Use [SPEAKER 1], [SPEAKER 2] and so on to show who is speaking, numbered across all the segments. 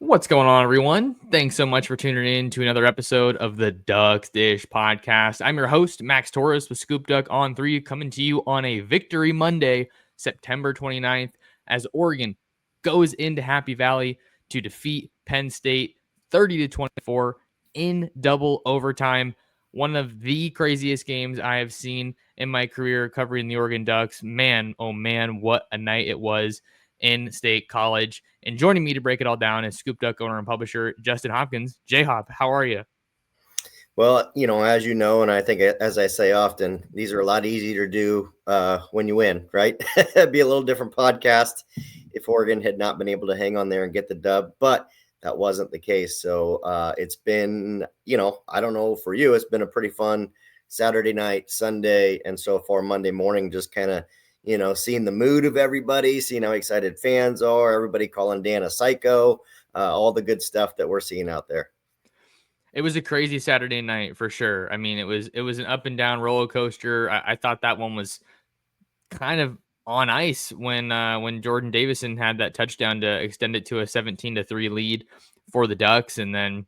[SPEAKER 1] What's going on, everyone? Thanks so much for tuning in to another episode of the Ducks Dish podcast. I'm your host, Max Torres with Scoop Duck on 3, coming to you on a Victory Monday, September 29th, as Oregon goes into Happy Valley to defeat Penn State 30-24 in double overtime. One of the craziest games I have seen in my career covering the Oregon Ducks. Man, oh man, what a night it was in State College. And joining me to break it all down is Scoop Duck owner and publisher Justin Hopkins. J-Hop, how are you?
[SPEAKER 2] Well, as you know, and I think as I say often, these are a lot easier to do when you win, right? It'd be a little different podcast if Oregon had not been able to hang on there and get the dub, but that wasn't the case. So it's been, I don't know for you, it's been a pretty fun Saturday night, Sunday, and so far Monday morning, just kind of, seeing the mood of everybody, seeing how excited fans are, everybody calling Dan a psycho, all the good stuff that we're seeing out there.
[SPEAKER 1] It was a crazy Saturday night for sure. I mean, it was an up and down roller coaster. I thought that one was kind of on ice when Jordan Davison had that touchdown to extend it to a 17-3 lead for the Ducks, and then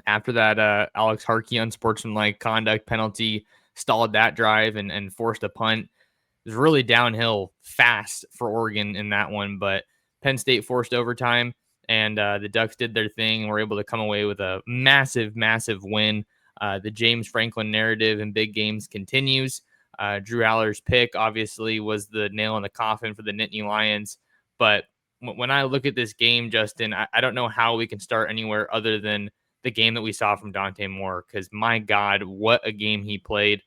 [SPEAKER 1] after that, Alex Harkey unsportsmanlike conduct penalty stalled that drive and forced a punt. It was really downhill fast for Oregon in that one, but Penn State forced overtime, and the Ducks did their thing and were able to come away with a massive, massive win. The James Franklin narrative in big games continues. Drew Aller's pick obviously was the nail in the coffin for the Nittany Lions, but when I look at this game, Justin, I don't know how we can start anywhere other than the game that we saw from Dante Moore, because my God, what a game he played.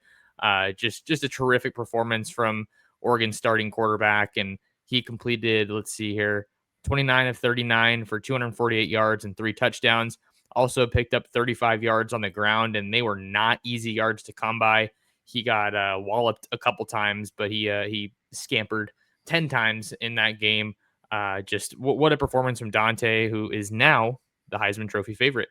[SPEAKER 1] Just a terrific performance from Oregon's starting quarterback, and he completed, let's see here, 29 of 39 for 248 yards and 3 touchdowns. Also picked up 35 yards on the ground, and they were not easy yards to come by. He got walloped a couple times, but he scampered 10 times in that game. Just what a performance from Dante, who is now the Heisman Trophy favorite.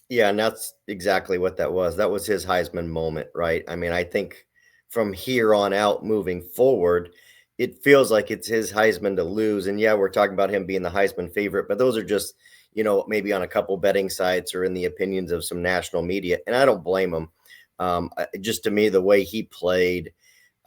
[SPEAKER 2] Yeah, and that's exactly what that was. That was his Heisman moment, right? I mean, I think from here on out, moving forward, it feels like it's his Heisman to lose. And yeah, we're talking about him being the Heisman favorite, but those are just, maybe on a couple betting sites or in the opinions of some national media. And I don't blame him. Just to me, the way he played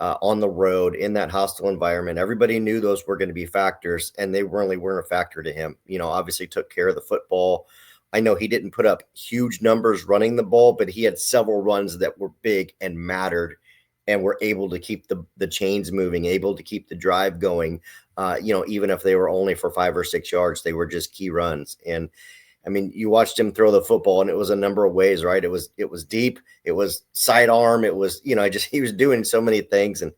[SPEAKER 2] on the road in that hostile environment, everybody knew those were going to be factors, and they really weren't a factor to him. Obviously took care of the football. I know he didn't put up huge numbers running the ball, but he had several runs that were big and mattered and were able to keep the chains moving, able to keep the drive going. Even if they were only for 5 or 6 yards, they were just key runs. And I mean, you watched him throw the football, and it was a number of ways, right? It was deep, it was sidearm, it was, he was doing so many things. And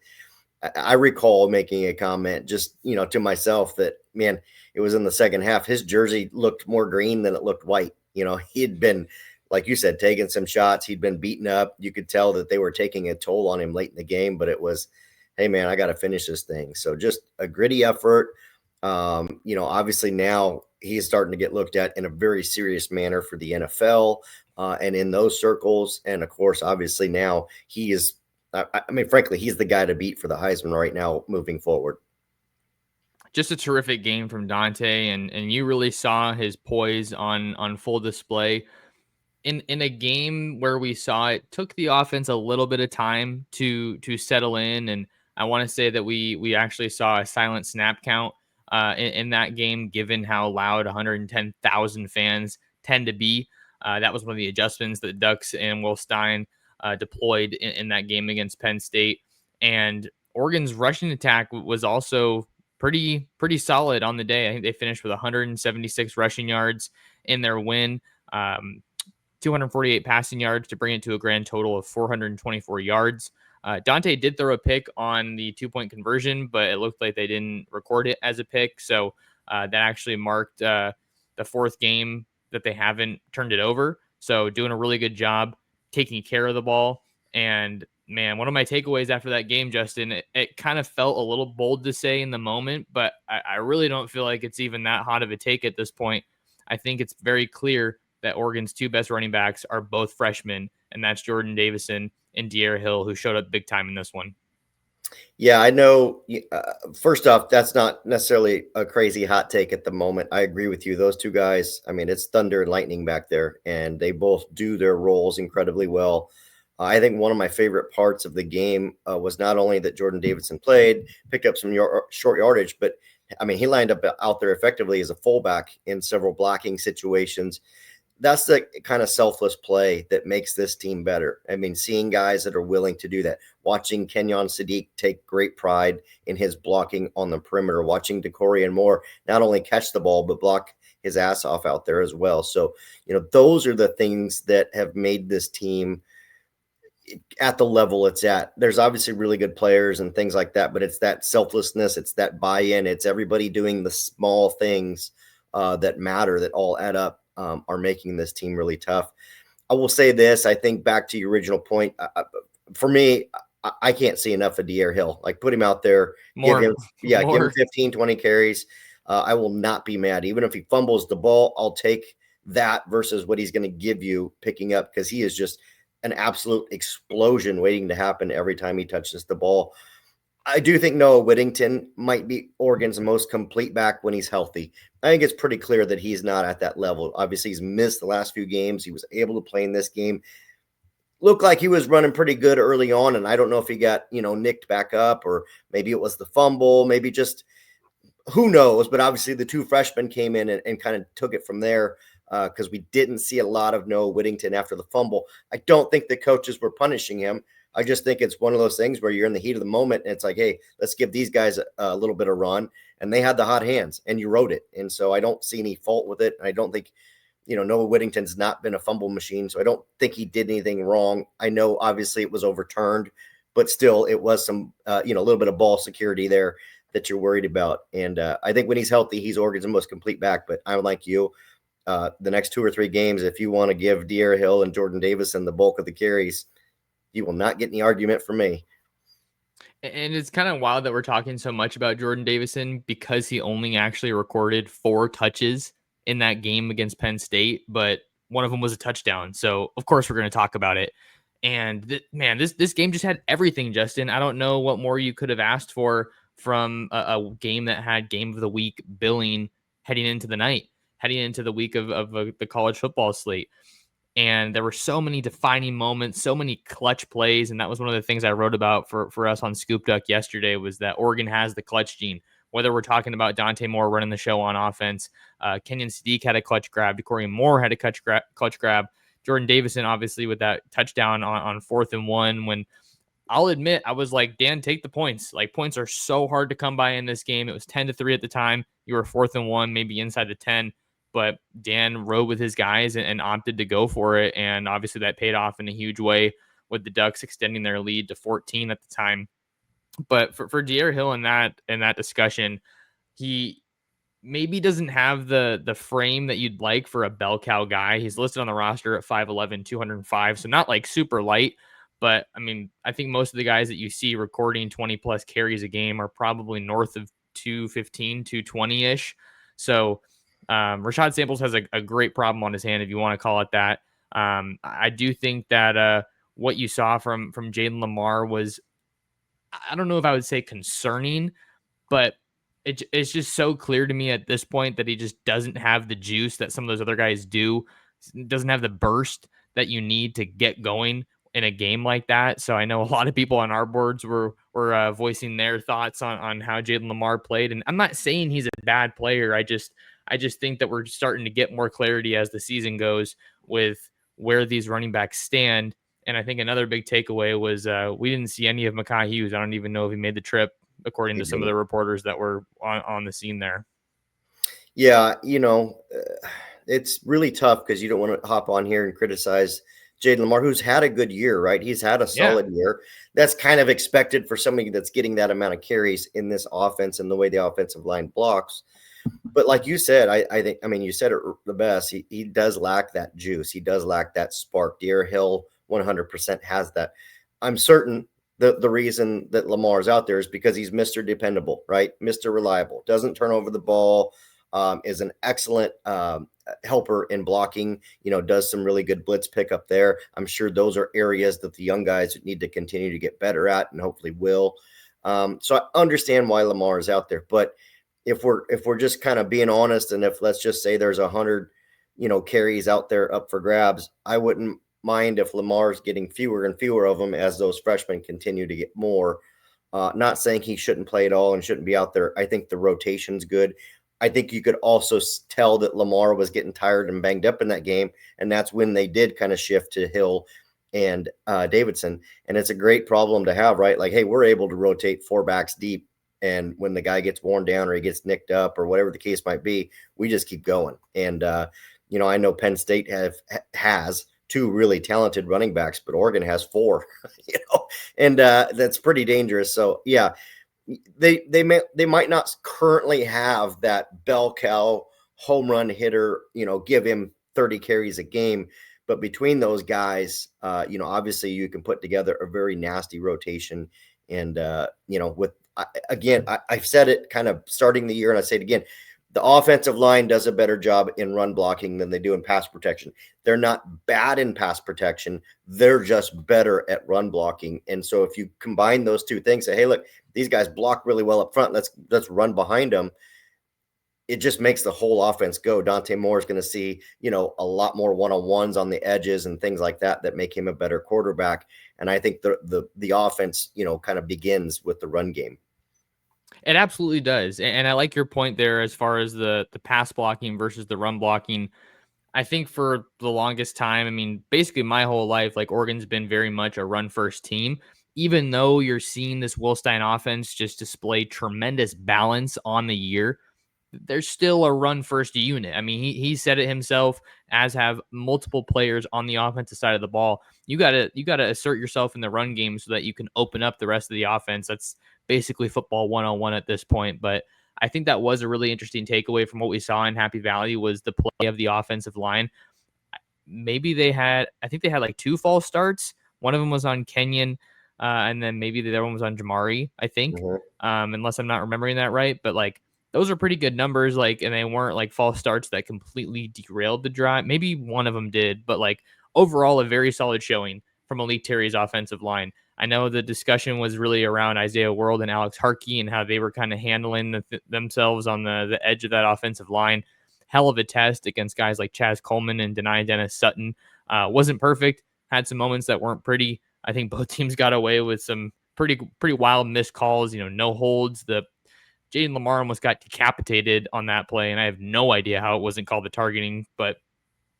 [SPEAKER 2] I recall making a comment just, to myself that, man, it was in the second half. His jersey looked more green than it looked white. He had been, like you said, taking some shots. He'd been beaten up. You could tell that they were taking a toll on him late in the game, but it was, hey, man, I got to finish this thing. So just a gritty effort. Obviously now he's starting to get looked at in a very serious manner for the NFL and in those circles. And of course, obviously now he is, frankly, he's the guy to beat for the Heisman right now moving forward.
[SPEAKER 1] Just a terrific game from Dante, and you really saw his poise on full display in a game where we saw it took the offense a little bit of time to settle in. And I want to say that we actually saw a silent snap count in that game, given how loud 110,000 fans tend to be. That was one of the adjustments that Ducks and Will Stein deployed in that game against Penn State. And Oregon's rushing attack was also pretty solid on the day. I think they finished with 176 rushing yards in their win. 248 passing yards to bring it to a grand total of 424 yards. Dante did throw a pick on the 2-point conversion, but it looked like they didn't record it as a pick. So that actually marked the 4th game that they haven't turned it over. So doing a really good job taking care of the ball. And man, one of my takeaways after that game, Justin, it kind of felt a little bold to say in the moment, but I really don't feel like it's even that hot of a take at this point. I think it's very clear that Oregon's 2 best running backs are both freshmen, and that's Jordan Davison and De'Aaron Hill, who showed up big time in this one.
[SPEAKER 2] Yeah, I know. First off, that's not necessarily a crazy hot take at the moment. I agree with you. Those two guys, I mean, it's thunder and lightning back there, and they both do their roles incredibly well. I think one of my favorite parts of the game was not only that Jordan Davidson played, picked up some short yardage, but I mean, he lined up out there effectively as a fullback in several blocking situations. That's the kind of selfless play that makes this team better. I mean, seeing guys that are willing to do that, watching Kenyon Sadiq take great pride in his blocking on the perimeter, watching Decory Moore not only catch the ball, but block his ass off out there as well. So, those are the things that have made this team at the level it's at. There's obviously really good players and things like that, but it's that selflessness, it's that buy-in, it's everybody doing the small things that matter, that all add up, are making this team really tough. I will say this: I think back to your original point. For me, I can't see enough of De'Aaron Hill. Like, put him out there, give
[SPEAKER 1] More,
[SPEAKER 2] him, yeah, give him
[SPEAKER 1] more.
[SPEAKER 2] 15, 20 carries. I will not be mad. Even if he fumbles the ball, I'll take that versus what he's going to give you picking up, because he is just an absolute explosion waiting to happen every time he touches the ball. I do think Noah Whittington might be Oregon's most complete back when he's healthy. I think it's pretty clear that he's not at that level. Obviously, he's missed the last few games. He was able to play in this game. Looked like he was running pretty good early on, and I don't know if he got, nicked back up, or maybe it was the fumble, maybe just who knows. But obviously the two freshmen came in and kind of took it from there, because we didn't see a lot of Noah Whittington after the fumble. I don't think the coaches were punishing him. I just think it's one of those things where you're in the heat of the moment and it's like, hey, let's give these guys a little bit of run. And they had the hot hands and you wrote it. And so I don't see any fault with it. I don't think, Noah Whittington's not been a fumble machine. So I don't think he did anything wrong. I know obviously it was overturned, but still it was some, a little bit of ball security there that you're worried about. And I think when he's healthy, he's Oregon's most complete back. But I'm like you, the next 2 or 3 games, if you want to give De'Aaron Hill and Jordan Davison the bulk of the carries, you will not get any argument from me.
[SPEAKER 1] And it's kind of wild that we're talking so much about Jordan Davison because he only actually recorded 4 touches in that game against Penn State, but one of them was a touchdown. So of course we're going to talk about it. And man, this game just had everything, Justin. I don't know what more you could have asked for from a game that had game of the week billing heading into the night, heading into the week of the college football slate. And there were so many defining moments, so many clutch plays. And that was one of the things I wrote about for us on Scoop Duck yesterday, was that Oregon has the clutch gene. Whether we're talking about Dante Moore running the show on offense, Kenyon Sadiq had a clutch grab, Decory Moore had a clutch grab, Jordan Davison, obviously, with that touchdown on 4th and 1, when I'll admit, I was like, Dan, take the points. Like, points are so hard to come by in this game. It was 10-3 at the time. You were 4th and 1, maybe inside the 10. But Dan rode with his guys and opted to go for it. And obviously that paid off in a huge way, with the Ducks extending their lead to 14 at the time. But for De'Aaron Hill in that discussion, he maybe doesn't have the frame that you'd like for a bell cow guy. He's listed on the roster at 5'11", 205, so not like super light. But I mean, I think most of the guys that you see recording 20 plus carries a game are probably north of 215, 220 ish. So Rashad Samples has a great problem on his hand, if you want to call it that. I do think that what you saw from Jaden Lamar was, I don't know if I would say concerning, but it's just so clear to me at this point that he just doesn't have the juice that some of those other guys do. Doesn't have the burst that you need to get going in a game like that. So I know a lot of people on our boards were voicing their thoughts on how Jaden Lamar played, and I'm not saying he's a bad player. I just think that we're starting to get more clarity as the season goes with where these running backs stand. And I think another big takeaway was we didn't see any of Makai Hughes. I don't even know if he made the trip, according
[SPEAKER 2] He
[SPEAKER 1] to some of
[SPEAKER 2] didn't.
[SPEAKER 1] the reporters that were on the scene there.
[SPEAKER 2] Yeah, it's really tough because you don't want to hop on here and criticize Jaden Lamar, who's had a good year, right? He's had a
[SPEAKER 1] Yeah.
[SPEAKER 2] solid year. That's kind of expected for somebody that's getting that amount of carries in this offense and the way the offensive line blocks. But like you said, I think, I mean, you said it the best. He does lack that juice. He does lack that spark. De'Aaron Hill 100% has that. I'm certain the reason that Lamar is out there is because he's Mr. Dependable, right? Mr. Reliable, doesn't turn over the ball, is an excellent helper in blocking, does some really good blitz pickup there. I'm sure those are areas that the young guys need to continue to get better at and hopefully will. So I understand why Lamar is out there, but if we're just kind of being honest, and if let's just say there's 100, carries out there up for grabs, I wouldn't mind if Lamar's getting fewer and fewer of them as those freshmen continue to get more. Not saying he shouldn't play at all and shouldn't be out there. I think the rotation's good. I think you could also tell that Lamar was getting tired and banged up in that game, and that's when they did kind of shift to Hill and Davidson. And it's a great problem to have, right? Like, hey, we're able to rotate 4 backs deep, and when the guy gets worn down or he gets nicked up or whatever the case might be, we just keep going. And I know Penn State has 2 really talented running backs, but Oregon has 4, and that's pretty dangerous. So yeah, they might not currently have that bell cow home run hitter, give him 30 carries a game, but between those guys, obviously you can put together a very nasty rotation. And I've said it kind of starting the year, and I say it again. The offensive line does a better job in run blocking than they do in pass protection. They're not bad in pass protection. They're just better at run blocking. And so if you combine those two things, say, hey, look, these guys block really well up front. Let's run behind them. It just makes the whole offense go. Dante Moore is going to see, a lot more one-on-ones on the edges and things like that make him a better quarterback. And I think the offense, kind of begins with the run game.
[SPEAKER 1] It absolutely does. And I like your point there as far as the pass blocking versus the run blocking. I think for the longest time, I mean, basically my whole life, like Oregon's been very much a run first team, even though you're seeing this Wilstein offense just display tremendous balance on the year. There's still a run first unit. I mean, he said it himself, as have multiple players on the offensive side of the ball. You gotta assert yourself in the run game so that you can open up the rest of the offense. That's basically football 101 at this point. But I think that was a really interesting takeaway from what we saw in Happy Valley was the play of the offensive line. I think they had like 2 false starts. One of them was on Kenyon, and then maybe the other one was on Jamari, I think, unless I'm not remembering that right. But like those are pretty good numbers, like, and they weren't like false starts that completely derailed the drive. Maybe one of them did, but like overall, a very solid showing from Malik Terry's offensive line. I know the discussion was really around Isaiah World and Alex Harkey and how they were kind of handling themselves on the edge of that offensive line. Hell of a test against guys like Chaz Coleman and Denai Dennis Sutton. Wasn't perfect. Had some moments that weren't pretty. I think both teams got away with some pretty wild missed calls. No holds. The Jaden Lamar almost got decapitated on that play, and I have no idea how it wasn't called the targeting. And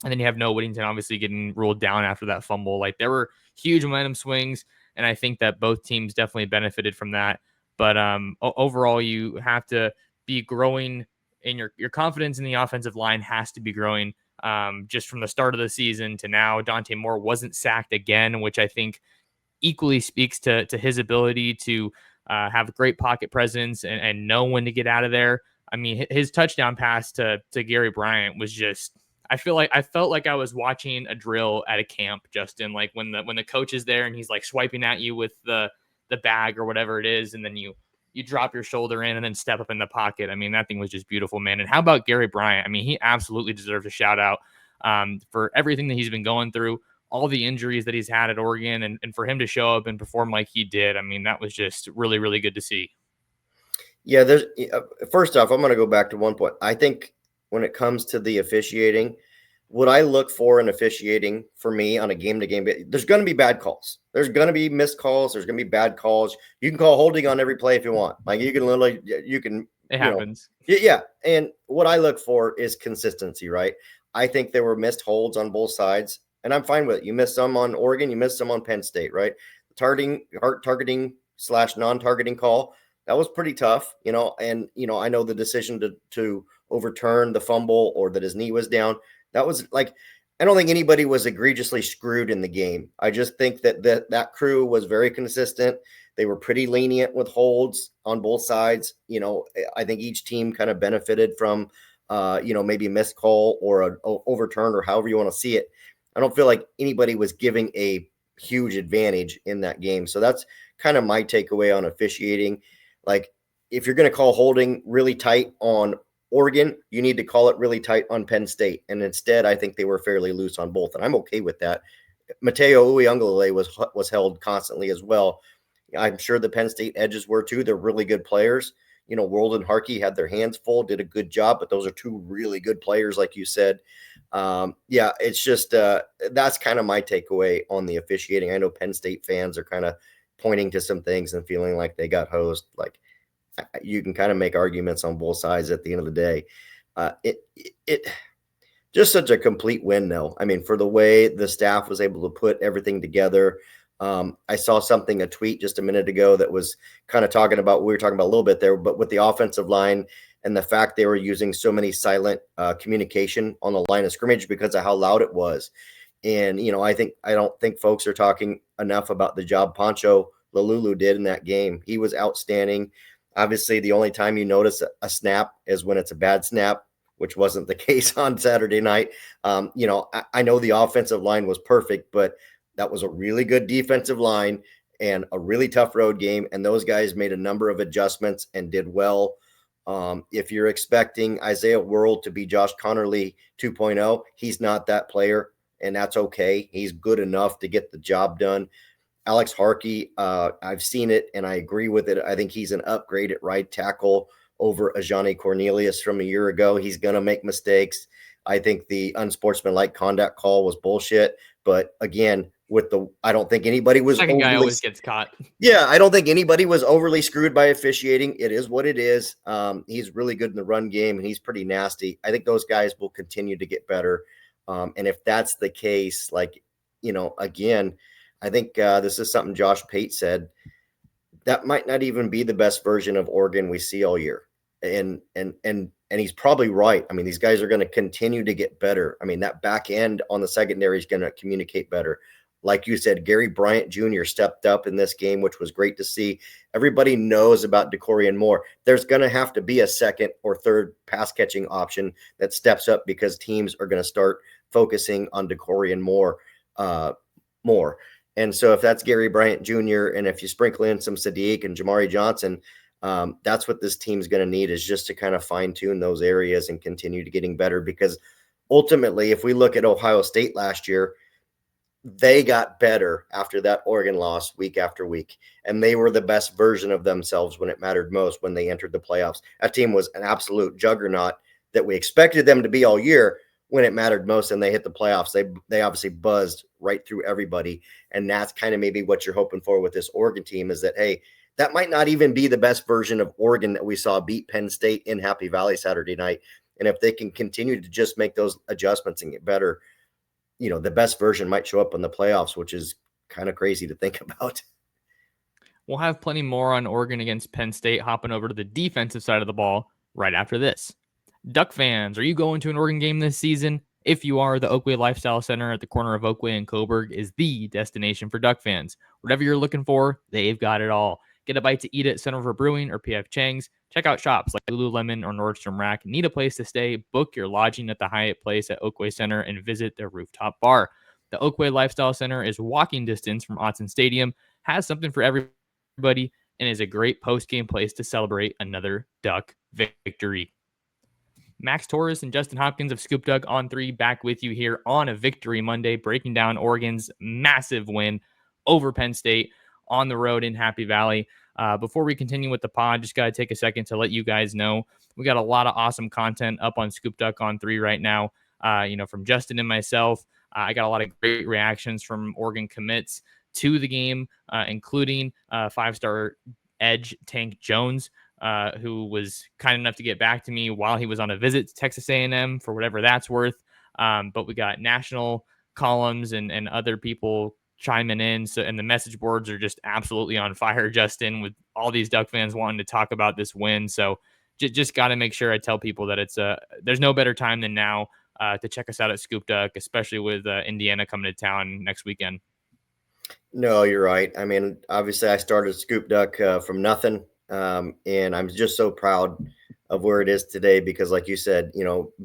[SPEAKER 1] then you have Noah Whittington obviously getting ruled down after that fumble. Like there were huge momentum swings, and I think that both teams definitely benefited from that. But overall, you have to be growing, and your confidence in the offensive line has to be growing. Just from the start of the season to now, Dante Moore wasn't sacked again, which I think equally speaks to his ability to have a great pocket presence and know when to get out of there. I mean, his touchdown pass to Gary Bryant was just. I felt like I was watching a drill at a camp, Justin. Like when the coach is there and he's like swiping at you with the bag or whatever it is, and then you drop your shoulder in and then step up in the pocket. I mean, that thing was just beautiful, man. And how about Gary Bryant? I mean, he absolutely deserves a shout out for everything that he's been going through, all the injuries that he's had at Oregon, and for him to show up and perform like he did. I mean, that was just really, really good to see.
[SPEAKER 2] Yeah, first off, I'm going to go back to one point. I think when it comes to the officiating, what I look for in officiating for me on a game-to-game, there's going to be bad calls. There's going to be missed calls. There's going to be bad calls. You can call holding on every play if you want. Like it
[SPEAKER 1] happens.
[SPEAKER 2] Yeah. And what I look for is consistency, right? I think there were missed holds on both sides, and I'm fine with it. You missed some on Oregon. You missed some on Penn State, right? Targeting / non-targeting call, that was pretty tough, and, I know the decision to overturn the fumble or that his knee was down. That was like, I don't think anybody was egregiously screwed in the game. I just think that crew was very consistent. They were pretty lenient with holds on both sides. I think each team kind of benefited from, maybe a missed call or an overturn or however you want to see it. I don't feel like anybody was giving a huge advantage in that game. So that's kind of my takeaway on officiating. Like, if you're going to call holding really tight on Oregon, you need to call it really tight on Penn State. And instead, I think they were fairly loose on both. And I'm okay with that. Mateo Uiagalelei was held constantly as well. I'm sure the Penn State edges were too. They're really good players. World and Harkey had their hands full, did a good job, but those are two really good players, like you said. Yeah, it's just that's kind of my takeaway on the officiating. I know Penn State fans are kind of pointing to some things and feeling like they got hosed. Like, you can kind of make arguments on both sides at the end of the day. It just such a complete win, though. I mean, for the way the staff was able to put everything together. I saw a tweet just a minute ago that was kind of talking about, we were talking about a little bit there, but with the offensive line and the fact they were using so many silent communication on the line of scrimmage because of how loud it was. And, I don't think folks are talking enough about the job Pancho Lalulu did in that game. He was outstanding. Obviously, the only time you notice a snap is when it's a bad snap, which wasn't the case on Saturday night. I know the offensive line was perfect, but that was a really good defensive line and a really tough road game. And those guys made a number of adjustments and did well. If you're expecting Isaiah World to be Josh Connerly 2.0, he's not that player, and that's okay. He's good enough to get the job done. Alex Harkey, I've seen it and I agree with it. I think he's an upgrade at right tackle over Ajani Cornelius from a year ago. He's going to make mistakes. I think the unsportsmanlike conduct call was bullshit. But again, I don't think anybody was
[SPEAKER 1] second guy always gets caught.
[SPEAKER 2] Yeah, I don't think anybody was overly screwed by officiating. It is what it is. He's really good in the run game and he's pretty nasty. I think those guys will continue to get better. And if that's the case, again, I think this is something Josh Pate said. That might not even be the best version of Oregon we see all year. And he's probably right. I mean, these guys are going to continue to get better. I mean, that back end on the secondary is going to communicate better. Like you said, Gary Bryant Jr. stepped up in this game, which was great to see. Everybody knows about Dacorian Moore. There's going to have to be a second or third pass catching option that steps up because teams are going to start focusing on Dacorian Moore more. And so if that's Gary Bryant Jr. and if you sprinkle in some Sadiq and Jamari Johnson, that's what this team's going to need, is just to kind of fine tune those areas and continue to getting better. Because ultimately, if we look at Ohio State last year, they got better after that Oregon loss week after week, and they were the best version of themselves when it mattered most, when they entered the playoffs. That team was an absolute juggernaut that we expected them to be all year when it mattered most, and they hit the playoffs. They obviously buzzed right through everybody, and that's kind of maybe what you're hoping for with this Oregon team, is that, hey, that might not even be the best version of Oregon that we saw beat Penn State in Happy Valley Saturday night. And if they can continue to just make those adjustments and get better, the best version might show up in the playoffs, which is kind of crazy to think about.
[SPEAKER 1] We'll have plenty more on Oregon against Penn State, hopping over to the defensive side of the ball right after this. Duck fans, are you going to an Oregon game this season? If you are, the Oakway Lifestyle Center at the corner of Oakway and Coburg is the destination for Duck fans. Whatever you're looking for, they've got it all. Get a bite to eat at Center for Brewing or PF Chang's. Check out shops like Lululemon or Nordstrom Rack. Need a place to stay? Book your lodging at the Hyatt Place at Oakway Center and visit their rooftop bar. The Oakway Lifestyle Center is walking distance from Autzen Stadium, has something for everybody, and is a great post-game place to celebrate another Duck victory. Max Torres and Justin Hopkins of Scoop Duck on 3 back with you here on a Victory Monday, breaking down Oregon's massive win over Penn State on the road in Happy Valley. Before we continue with the pod, just got to take a second to let you guys know we got a lot of awesome content up on Scoop Duck on 3 right now. From Justin and myself, I got a lot of great reactions from Oregon commits to the game, including 5-star edge Tank Jones, who was kind enough to get back to me while he was on a visit to Texas A&M for whatever that's worth. But we got national columns and other people chiming in. So, and the message boards are just absolutely on fire, Justin, with all these Duck fans wanting to talk about this win. So just got to make sure I tell people that there's no better time than now to check us out at Scoop Duck, especially with Indiana coming to town next weekend.
[SPEAKER 2] No, you're right. I mean, obviously I started Scoop Duck from nothing. And I'm just so proud of where it is today, because like you said,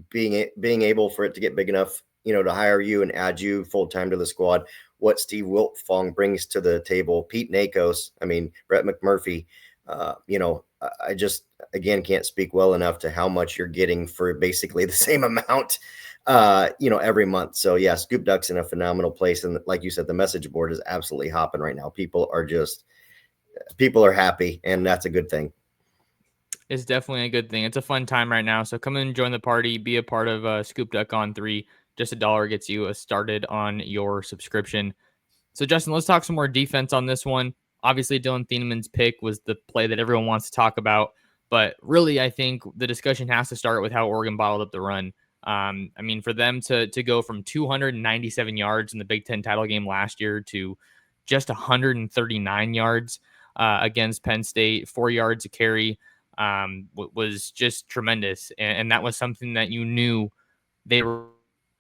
[SPEAKER 2] being able for it to get big enough, to hire you and add you full time to the squad, what Steve Wiltfong brings to the table, Pete Nakos, Brett McMurphy, I just, again, can't speak well enough to how much you're getting for basically the same amount, every month. So yeah, Scoop Duck's in a phenomenal place. And like you said, the message board is absolutely hopping right now. People are just, people are happy, and that's a good thing.
[SPEAKER 1] It's definitely a good thing. It's a fun time right now. So come and join the party. Be a part of Scoop Duck on 3. Just $1 gets you started on your subscription. So, Justin, let's talk some more defense on this one. Obviously, Dylan Thienemann's pick was the play that everyone wants to talk about. But really, I think the discussion has to start with how Oregon bottled up the run. I mean, for them to go from 297 yards in the Big Ten title game last year to just 139 yards against Penn State, 4 yards a carry, was just tremendous. And that was something that you knew they were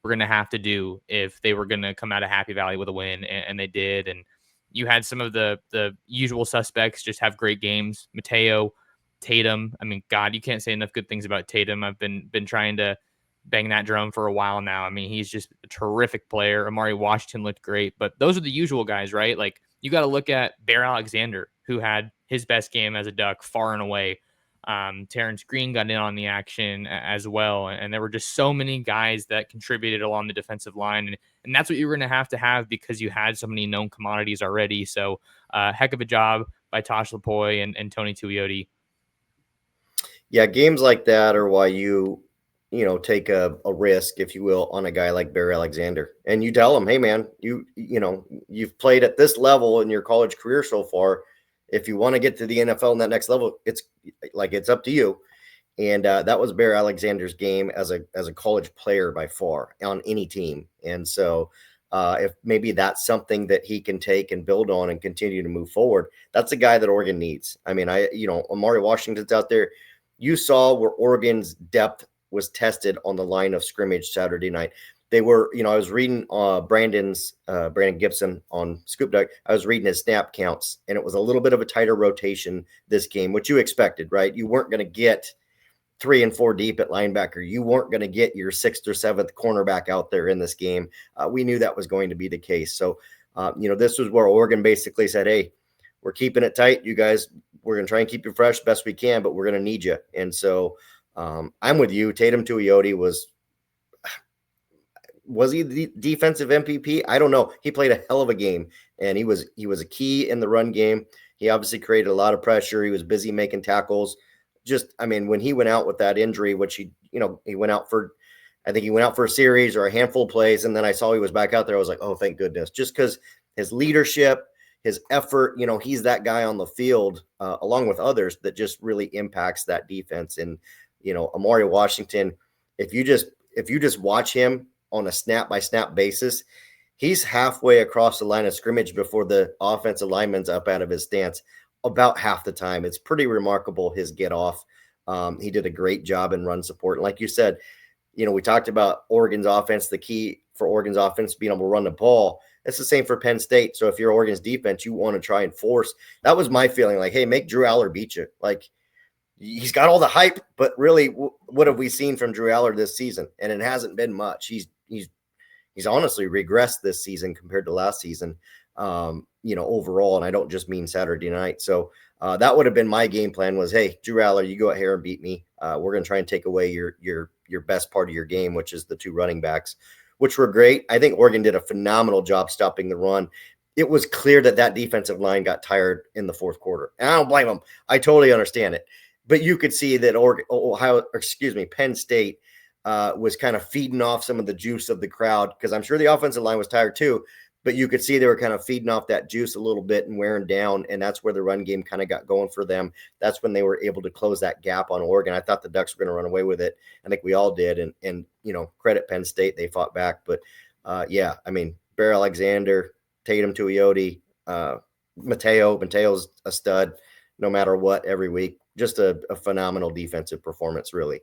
[SPEAKER 1] going to have to do if they were going to come out of Happy Valley with a win, and they did. And you had some of the usual suspects just have great games. Mateo, Tatum. I mean, God, you can't say enough good things about Tatum. I've been trying to bang that drum for a while now. I mean, he's just a terrific player. Amari Washington looked great, but those are the usual guys, right? Like you got to look at Bear Alexander, who had his best game as a Duck far and away. Terrence Green got in on the action as well. And there were just so many guys that contributed along the defensive line. And that's what you're going to have because you had so many known commodities already. So heck of a job by Tosh Lapoy and Tony Tuioti.
[SPEAKER 2] Yeah, games like that are why take a risk, if you will, on a guy like Bear Alexander. And you tell him, hey man, you've played at this level in your college career so far. If you want to get to the NFL in that next level, it's up to you. And that was Bear Alexander's game as a college player by far on any team. And so if maybe that's something that he can take and build on and continue to move forward, that's a guy that Oregon needs. I mean, Amari Washington's out there. You saw where Oregon's depth was tested on the line of scrimmage Saturday night. They were, I was reading Brandon Gibson on Scoop Duck. I was reading his snap counts, and it was a little bit of a tighter rotation this game, which you expected, right? You weren't going to get 3 and 4 deep at linebacker. You weren't going to get your 6th or 7th cornerback out there in this game. We knew that was going to be the case. So, this was where Oregon basically said, hey, we're keeping it tight. You guys, we're going to try and keep you fresh best we can, but we're going to need you. And so I'm with you. Tatum Tuioti was he the defensive MVP? I don't know. He played a hell of a game, and he was a key in the run game. He obviously created a lot of pressure. He was busy making tackles. When he went out with that injury, which he went out for, I think he went out for a series or a handful of plays, and then I saw he was back out there. I was like, oh, thank goodness. Just because his leadership, his effort, he's that guy on the field along with others that just really impacts that defense. And, Amari Washington, if you just watch him on a snap by snap basis, he's halfway across the line of scrimmage before the offensive lineman's up out of his stance about half the time. It's pretty remarkable, his get off. He did a great job in run support. And like you said, we talked about Oregon's offense, the key for Oregon's offense being able to run the ball. It's the same for Penn State. So if you're Oregon's defense, you want to try and force. That was my feeling, like, hey, make Drew Aller beat you. Like, he's got all the hype, but really, what have we seen from Drew Aller this season? And it hasn't been much. He's honestly regressed this season compared to last season, overall. And I don't just mean Saturday night. So that would have been my game plan was, hey, Drew Aller, you go out here and beat me. We're going to try and take away your best part of your game, which is the 2 running backs, which were great. I think Oregon did a phenomenal job stopping the run. It was clear that defensive line got tired in the 4th quarter. And I don't blame them. I totally understand it. But you could see that Penn State was kind of feeding off some of the juice of the crowd, because I'm sure the offensive line was tired too, but you could see they were kind of feeding off that juice a little bit and wearing down, and that's where the run game kind of got going for them. That's when they were able to close that gap on Oregon. I thought the Ducks were going to run away with it. I think we all did, and credit Penn State, they fought back. But Bear Alexander, Tatum Tuioti, Mateo's a stud no matter what every week. Just a phenomenal defensive performance, really.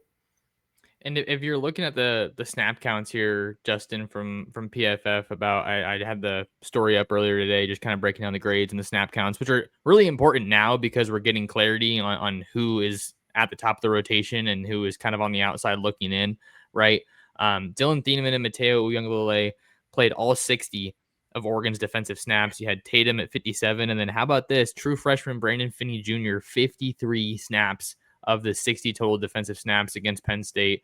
[SPEAKER 1] And if you're looking at the snap counts here, Justin, from PFF, about I had the story up earlier today, just kind of breaking down the grades and the snap counts, which are really important now because we're getting clarity on who is at the top of the rotation and who is kind of on the outside looking in, right? Dylan Thienemann and Mateo Uyunglele played all 60 of Oregon's defensive snaps. You had Tatum at 57, and then how about this? True freshman Brandon Finney Jr., 53 snaps of the 60 total defensive snaps against Penn State.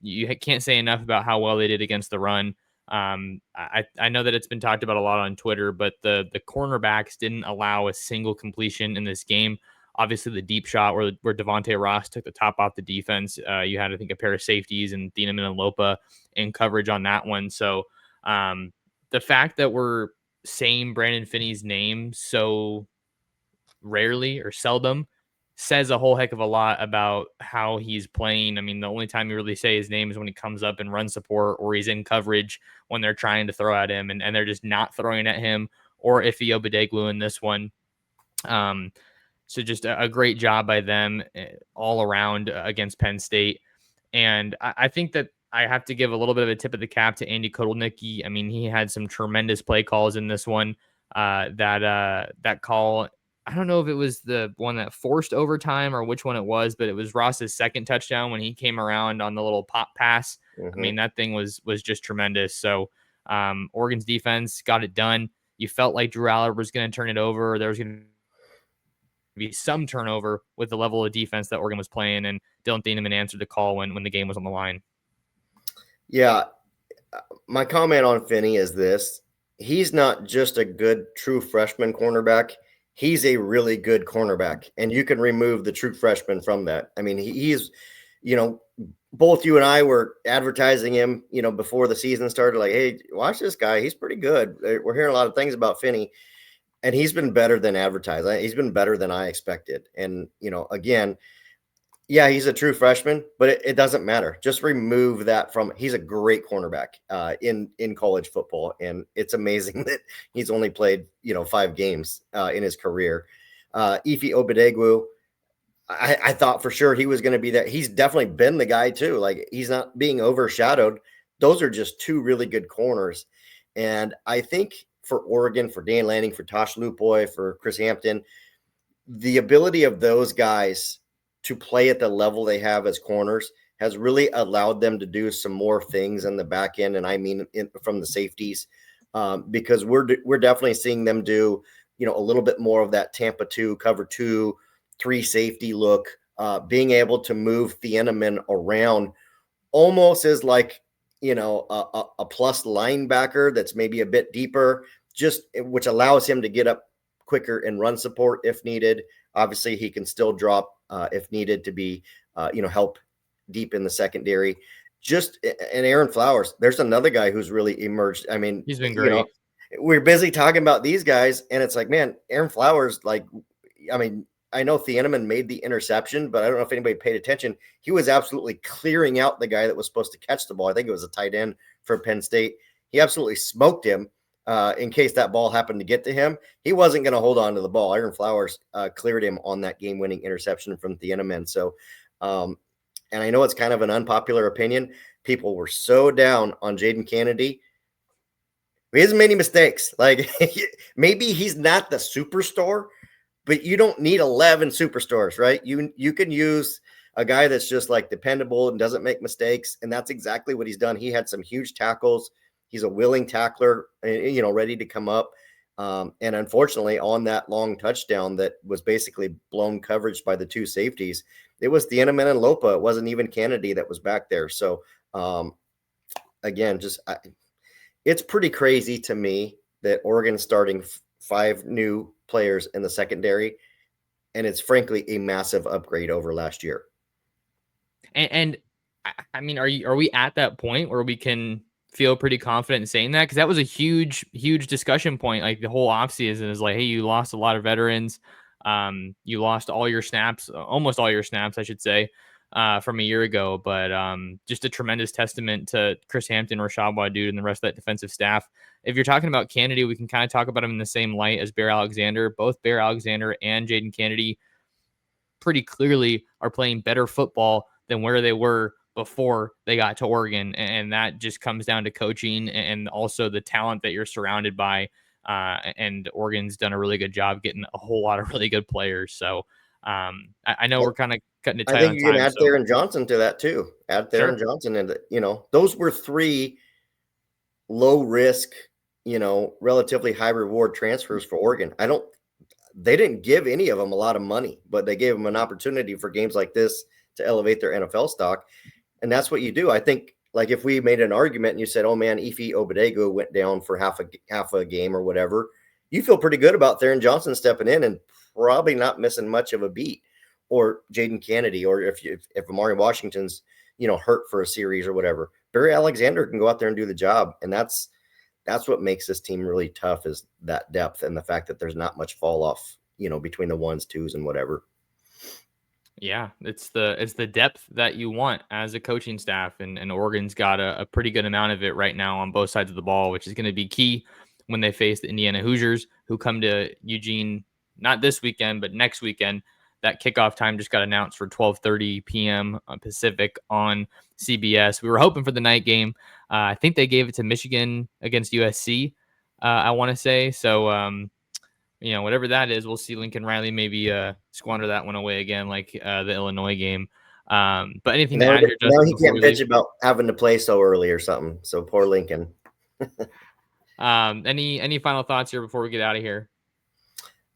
[SPEAKER 1] You can't say enough about how well they did against the run. I know that it's been talked about a lot on Twitter, but the cornerbacks didn't allow a single completion in this game. Obviously, the deep shot where Devontae Ross took the top off the defense, you had, I think, a pair of safeties and Thieneman and Lopa in coverage on that one. So the fact that we're saying Brandon Finney's name so rarely or seldom says a whole heck of a lot about how he's playing. I mean, the only time you really say his name is when he comes up and run support or he's in coverage when they're trying to throw at him and they're just not throwing at him, or Ife Obadegwu in this one. So just a great job by them all around against Penn State. And I think that I have to give a little bit of a tip of the cap to Andy Kotelnicki. I mean, he had some tremendous play calls in this one. That call, I don't know if it was the one that forced overtime or which one it was, but it was Ross's second touchdown when he came around on the little pop pass. I mean, that thing was just tremendous. So Oregon's defense got it done. You felt like Drew Aller was going to turn it over. There was going to be some turnover with the level of defense that Oregon was playing, and Dylan Thieneman answered the call when the game was on the line.
[SPEAKER 2] Yeah, my comment on Finney is this. He's not just a good true freshman cornerback. He's a really good cornerback, and you can remove the true freshman from that. I mean, he's, both you and I were advertising him, before the season started, like, hey, watch this guy. He's pretty good. We're hearing a lot of things about Finney, and he's been better than advertised. He's been better than I expected. And, again, yeah, he's a true freshman, but it doesn't matter. Just remove that from. He's a great cornerback in college football, and it's amazing that he's only played 5 games in his career. Ife Obadegwu, I thought for sure he was going to be that. He's definitely been the guy too. Like, he's not being overshadowed. Those are just 2 really good corners, and I think for Oregon, for Dan Lanning, for Tosh Lupoy, for Chris Hampton, the ability of those guys to play at the level they have as corners has really allowed them to do some more things in the back end. And I mean, from the safeties, because we're definitely seeing them do, a little bit more of that Tampa 2, cover 2, 3 safety look, being able to move Thieneman around almost as like, a plus linebacker that's maybe a bit deeper, which allows him to get up quicker and run support if needed. Obviously, he can still drop if needed to be, help deep in the secondary. And Aaron Flowers, there's another guy who's really emerged. I mean,
[SPEAKER 1] he's been great.
[SPEAKER 2] We're busy talking about these guys, and it's like, man, Aaron Flowers, I know Thieneman made the interception, but I don't know if anybody paid attention. He was absolutely clearing out the guy that was supposed to catch the ball. I think it was a tight end for Penn State. He absolutely smoked him. In case that ball happened to get to him, he wasn't going to hold on to the ball. Aaron Flowers cleared him on that game-winning interception from Thieneman. So, and I know it's kind of an unpopular opinion. People were so down on Jaden Kennedy. He hasn't made any mistakes. Like, maybe he's not the superstar, but you don't need 11 superstars, right? You can use a guy that's just like dependable and doesn't make mistakes, and that's exactly what he's done. He had some huge tackles. He's a willing tackler, ready to come up. And unfortunately, on that long touchdown that was basically blown coverage by the 2 safeties, it was Thieneman and Lopa. It wasn't even Kennedy that was back there. So, again, it's pretty crazy to me that Oregon's starting 5 new players in the secondary, and it's frankly a massive upgrade over last year.
[SPEAKER 1] And I mean, are we at that point where we can feel pretty confident in saying that? Because that was a huge discussion point. Like, the whole offseason is like, hey, you lost a lot of veterans. You lost all your snaps, almost all your snaps, I should say, from a year ago. But just a tremendous testament to Chris Hampton, Rashad Wadood, and the rest of that defensive staff. If you're talking about Kennedy, we can kind of talk about him in the same light as Bear Alexander. Both Bear Alexander and Jaden Kennedy pretty clearly are playing better football than where they were before they got to Oregon. And that just comes down to coaching and also the talent that you're surrounded by. And Oregon's done a really good job getting a whole lot of really good players. So I know we're kind of cutting it tight. I think
[SPEAKER 2] you can add Theron Johnson to that too. Add Theron Johnson, and those were 3 low risk, relatively high reward transfers for Oregon. They didn't give any of them a lot of money, but they gave them an opportunity for games like this to elevate their NFL stock. And that's what you do. I think, Like if we made an argument and you said, "Oh man, Ife Obadegu went down for half a game or whatever," you feel pretty good about Theron Johnson stepping in and probably not missing much of a beat, or Jaden Kennedy, or if Amari Washington's hurt for a series or whatever, Barry Alexander can go out there and do the job, and that's what makes this team really tough, is that depth and the fact that there's not much fall off, between the ones, twos, and whatever.
[SPEAKER 1] Yeah, it's the depth that you want as a coaching staff, and Oregon's got a pretty good amount of it right now on both sides of the ball, which is going to be key when they face the Indiana Hoosiers, who come to Eugene not this weekend but next weekend. That kickoff time just got announced for 12:30 p.m. Pacific on CBS. We were hoping for the night game. I think they gave it to Michigan against USC. I want to say so. Whatever that is, we'll see Lincoln Riley maybe squander that one away again, like the Illinois game. But anything to add here,
[SPEAKER 2] Now
[SPEAKER 1] Justin,
[SPEAKER 2] he
[SPEAKER 1] before
[SPEAKER 2] can't
[SPEAKER 1] we
[SPEAKER 2] bitch
[SPEAKER 1] leave?
[SPEAKER 2] about having to play so early or something. So poor Lincoln.
[SPEAKER 1] Any final thoughts here before we get out of here?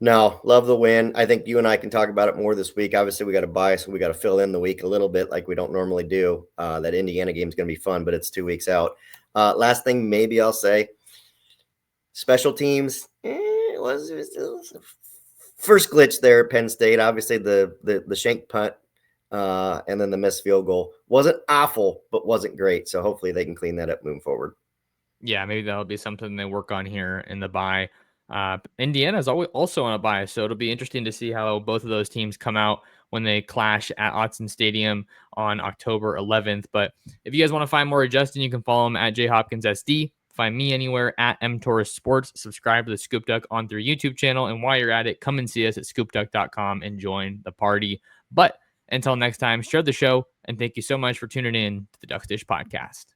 [SPEAKER 2] No, love the win. I think you and I can talk about it more this week. Obviously, we got a bye, so we got to fill in the week a little bit like we don't normally do. That Indiana game is going to be fun, but it's 2 weeks out. Last thing maybe I'll say, special teams, it was first glitch there at Penn State. Obviously, the shank punt and then the missed field goal wasn't awful, but wasn't great. So hopefully they can clean that up moving forward.
[SPEAKER 1] Yeah, maybe that'll be something they work on here in the bye. Indiana's also on a bye, so it'll be interesting to see how both of those teams come out when they clash at Autzen Stadium on October 11th. But if you guys want to find more of Justin, you can follow him at jhopkinssd. Find me anywhere at mtorresports. Subscribe to the Scoop Duck on their YouTube channel. And while you're at it, come and see us at scoopduck.com and join the party. But until next time, share the show, and thank you so much for tuning in to the Duck Dish Podcast.